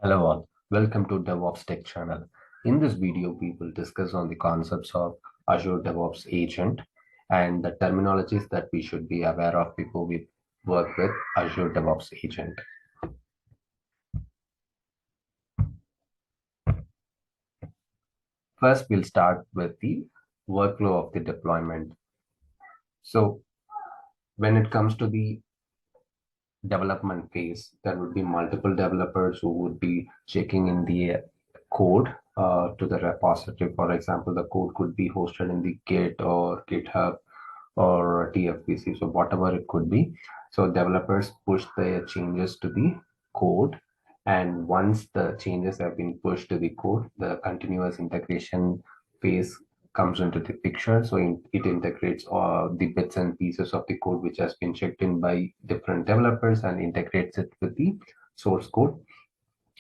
Hello all, welcome to DevOps Tech channel. In this video, we will discuss on the concepts of Azure DevOps Agent and the terminologies that we should be aware of before we work with Azure DevOps Agent. First, we'll start with the workflow of the deployment. So when it comes to the development phase, there would be multiple developers who would be checking in the code to the repository. For example, the code could be hosted in the Git or GitHub or TFPC, so whatever it could be. So developers push their changes to the code, and once the changes have been pushed to the code, the continuous integration phase comes into the picture. So it integrates all the bits and pieces of the code which has been checked in by different developers and integrates it with the source code.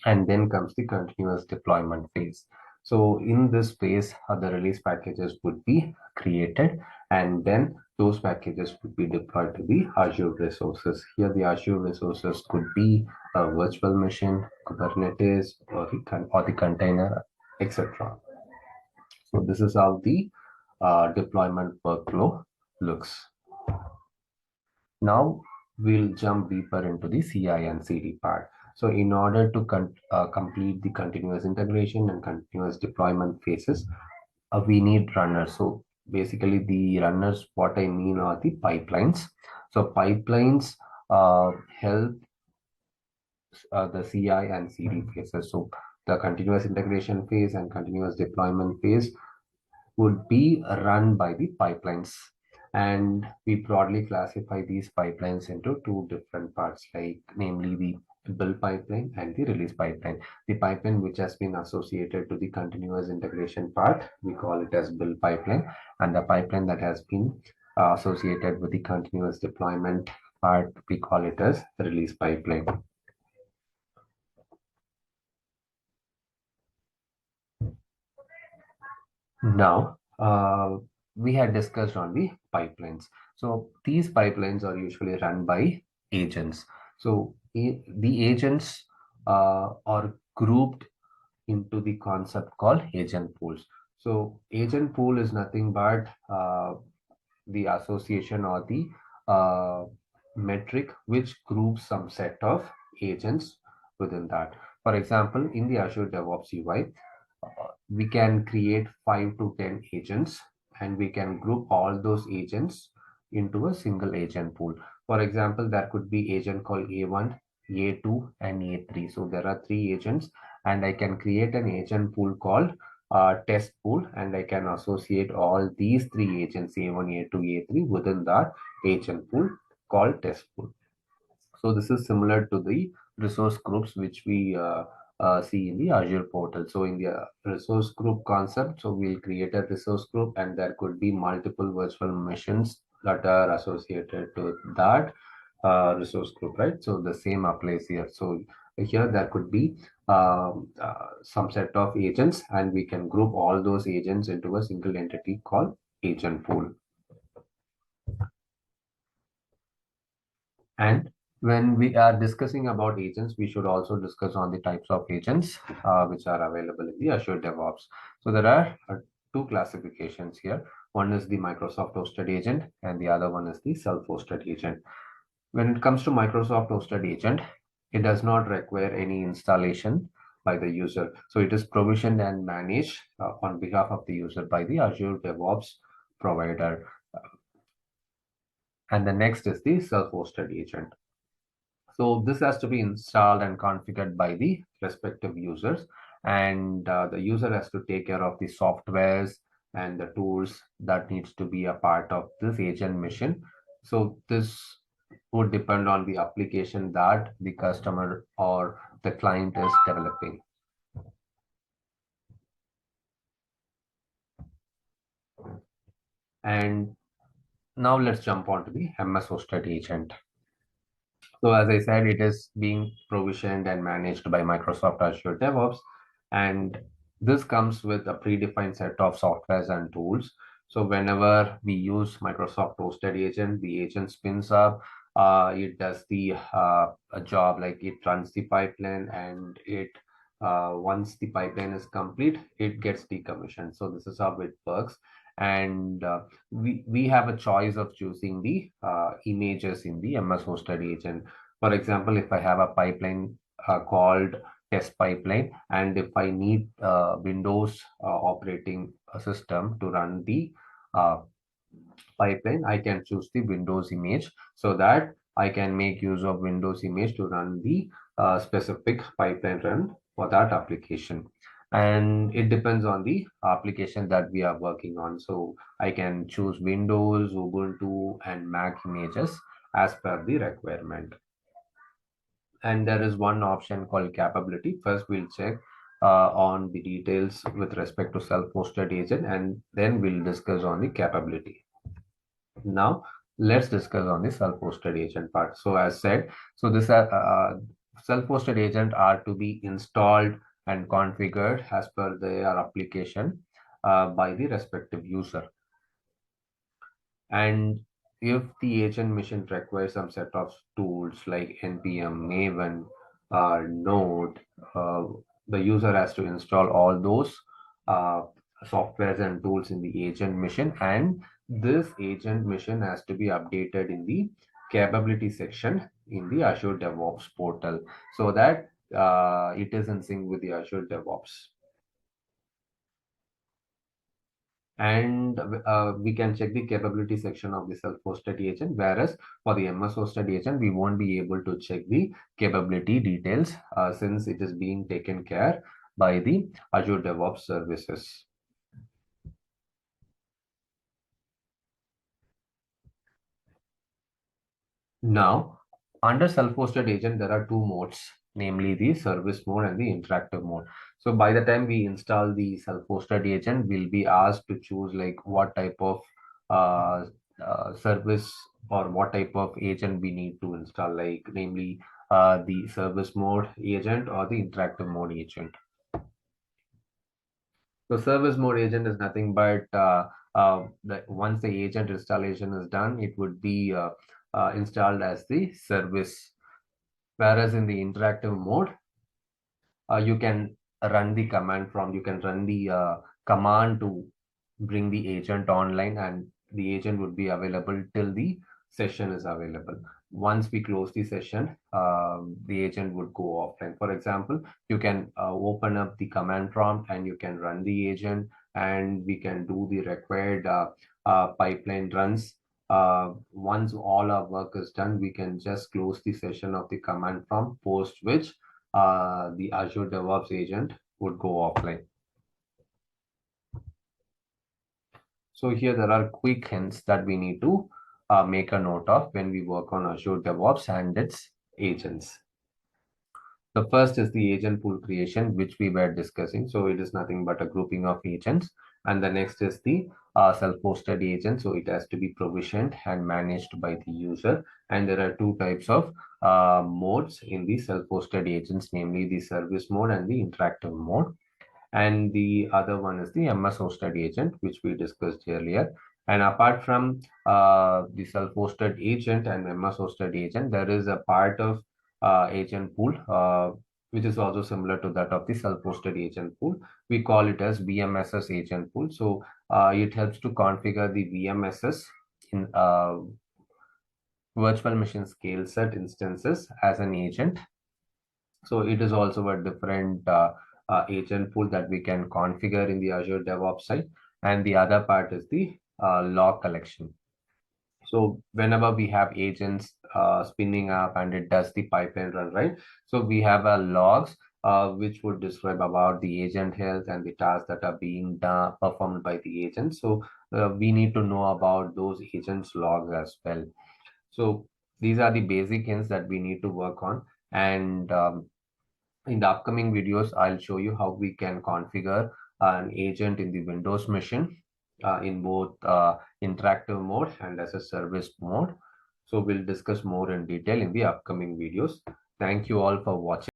And then comes the continuous deployment phase. So in this phase, the release packages would be created, and then those packages would be deployed to the Azure resources. Here, the Azure resources could be a virtual machine, Kubernetes, or the container, etc. So this is how the deployment workflow looks. Now we'll jump deeper into the CI and CD part. So in order to complete the continuous integration and continuous deployment phases, we need runners. So basically the runners, what I mean are the pipelines. So pipelines help the CI and CD phases. So the continuous integration phase and continuous deployment phase would be run by the pipelines. And we broadly classify these pipelines into two different parts, like namely the build pipeline and the release pipeline. The pipeline which has been associated to the continuous integration part, we call it as build pipeline, and the pipeline that has been associated with the continuous deployment part, we call it as release pipeline. Now, we had discussed on the pipelines. So these pipelines are usually run by agents. So the agents are grouped into the concept called agent pools. So agent pool is nothing but the association or the metric which groups some set of agents within that. For example, in the Azure DevOps UI, we can create 5 to 10 agents, and we can group all those agents into a single agent pool. For example, there could be agent called A1, A2, and A3. So there are 3 agents, and I can create an agent pool called test pool, and I can associate all these 3 agents, A1, A2, A3, within that agent pool called test pool. So this is similar to the resource groups which we see in the Azure portal. So in the resource group concept, so we'll create a resource group, and there could be multiple virtual machines that are associated to that resource group, right? So the same applies here. So here there could be some set of agents, and we can group all those agents into a single entity called agent pool. And when we are discussing about agents, we should also discuss on the types of agents which are available in the Azure DevOps. So there are two classifications here. One is the Microsoft Hosted Agent, and the other one is the Self-Hosted Agent. When it comes to Microsoft Hosted Agent, it does not require any installation by the user. So it is provisioned and managed on behalf of the user by the Azure DevOps provider. And the next is the Self-Hosted Agent. So this has to be installed and configured by the respective users, and the user has to take care of the softwares and the tools that needs to be a part of this agent mission. So this would depend on the application that the customer or the client is developing. And now let's jump on to the MSHosted Agent. So as I said, it is being provisioned and managed by Microsoft Azure DevOps, and this comes with a predefined set of softwares and tools. So whenever we use Microsoft Hosted Agent, the agent spins up, it does the a job, like it runs the pipeline, and it once the pipeline is complete, it gets decommissioned. So this is how it works. And we have a choice of choosing the images in the MSHosted agent. For example, if I have a pipeline called test pipeline, and if I need Windows operating system to run the pipeline, I can choose the Windows image so that I can make use of Windows image to run the specific pipeline run for that application. And it depends on the application that we are working on. So I can choose Windows, Ubuntu, and Mac images as per the requirement. And there is one option called capability. First, we'll check on the details with respect to self-hosted agent, and then we'll discuss on the capability. Now, let's discuss on the self-hosted agent part. So as said, so this self-hosted agent are to be installed and configured as per their application by the respective user. And if the agent mission requires some set of tools like npm, maven, node, the user has to install all those uh, softwares and tools in the agent mission, and this agent mission has to be updated in the capability section in the Azure DevOps portal so that it is in sync with the Azure DevOps. And we can check the capability section of the self-hosted agent, whereas for the MS-hosted agent, we won't be able to check the capability details since it is being taken care by the Azure DevOps services. Now, under self-hosted agent, there are two modes, namely the service mode and the interactive mode. So by the time we install the self-hosted agent, we'll be asked to choose like what type of uh, service or what type of agent we need to install, like namely the service mode agent or the interactive mode agent. So service mode agent is nothing but once the agent installation is done, it would be installed as the service. Whereas in the interactive mode, you can run the command to bring the agent online, and the agent would be available till the session is available. Once we close the session, the agent would go offline. For example, you can open up the command prompt and you can run the agent, and we can do the required pipeline runs. Once all our work is done, we can just close the session of the command prompt, post which the Azure DevOps agent would go offline. So here there are quick hints that we need to make a note of when we work on Azure DevOps and its agents. The first is the agent pool creation, which we were discussing. So it is nothing but a grouping of agents. And the next is the self-hosted agent. So it has to be provisioned and managed by the user. And there are two types of modes in the self-hosted agents, namely the service mode and the interactive mode. And the other one is the MS-hosted agent, which we discussed earlier. And apart from the self-hosted agent and MS-hosted agent, there is a part of agent pool, which is also similar to that of the self-hosted agent pool. We call it as VMMS Agent Pool. So it helps to configure the VMSS in virtual machine scale set instances as an agent. So it is also a different agent pool that we can configure in the Azure DevOps side. And the other part is the log collection. So whenever we have agents spinning up and it does the pipeline run, right? So we have a logs which would describe about the agent health and the tasks that are being done performed by the agent. So we need to know about those agents logs as well. So these are the basic hints that we need to work on. And in the upcoming videos, I'll show you how we can configure an agent in the Windows machine in both interactive mode and as a service mode. So we'll discuss more in detail in the upcoming videos. Thank you all for watching.